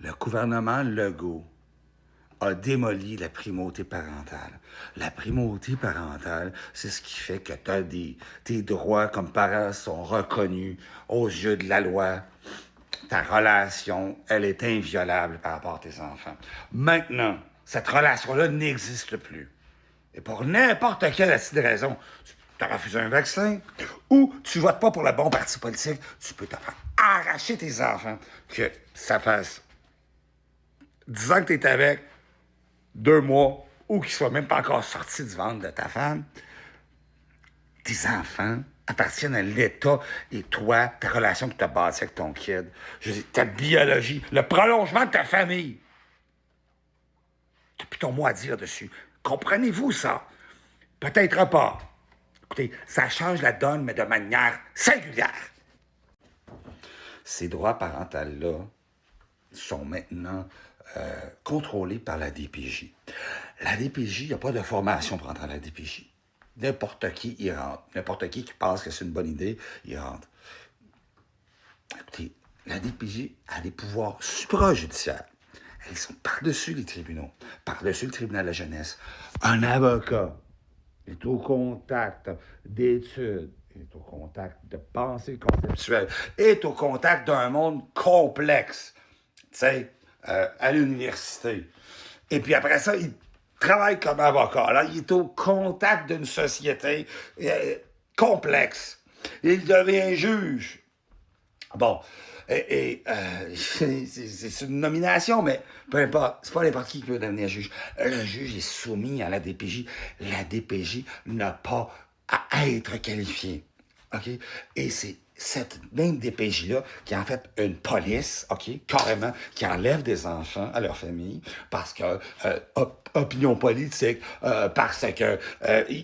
Le gouvernement Legault a démoli la primauté parentale. La primauté parentale, c'est ce qui fait que tes droits comme parents sont reconnus aux yeux de la loi. Ta relation, elle est inviolable par rapport à tes enfants. Maintenant, cette relation-là n'existe plus. Et pour n'importe quelle raison, tu as refusé un vaccin ou tu votes pas pour le bon parti politique, tu peux te faire arracher tes enfants, que ça fasse 10 ans que tu es avec, 2 mois, ou qu'ils soient même pas encore sortis du ventre de ta femme. Tes enfants appartiennent à l'État et toi, ta relation que tu as bâtie avec ton kid, je veux dire, ta biologie, le prolongement de ta famille. Tu n'as plus ton mot à dire dessus. Comprenez-vous ça? Peut-être pas. Écoutez, ça change la donne, mais de manière singulière. Ces droits parentaux-là sont maintenant contrôlés par la DPJ. La DPJ, il n'y a pas de formation pour entrer à la DPJ. N'importe qui y rentre. N'importe qui pense que c'est une bonne idée, y rentre. Écoutez, la DPJ a des pouvoirs suprajudiciaires. Ils sont par-dessus les tribunaux, par-dessus le tribunal de la jeunesse. Un avocat est au contact d'études, est au contact de pensée conceptuelle, est au contact d'un monde complexe, tu sais, à l'université. Et puis après ça, il travaille comme avocat. Là, il est au contact d'une société complexe. Il devient juge. Bon, c'est une nomination, mais peu importe, c'est pas n'importe qui peut devenir juge. Le juge est soumis à la DPJ. La DPJ n'a pas à être qualifiée. OK? Et c'est cette même DPJ-là qui est en fait une police, OK, carrément, qui enlève des enfants à leur famille parce que opinion politique, parce que,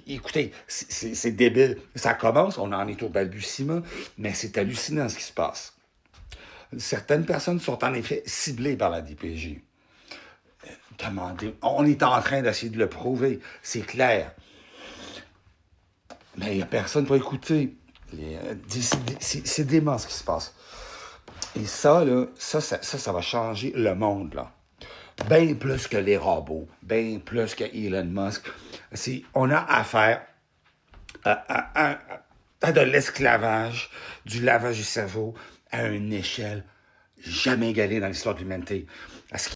écoutez, c'est débile. Ça commence, on en est au balbutiement, mais c'est hallucinant ce qui se passe. Certaines personnes sont en effet ciblées par la DPJ. Demandez, on est en train d'essayer de le prouver, c'est clair. Mais il n'y a personne pour écouter. C'est dément ce qui se passe. Et ça, là, ça va changer le monde, là. Bien plus que les robots, bien plus que Elon Musk. On a affaire à de l'esclavage, du lavage du cerveau, à une échelle jamais égalée dans l'histoire de l'humanité.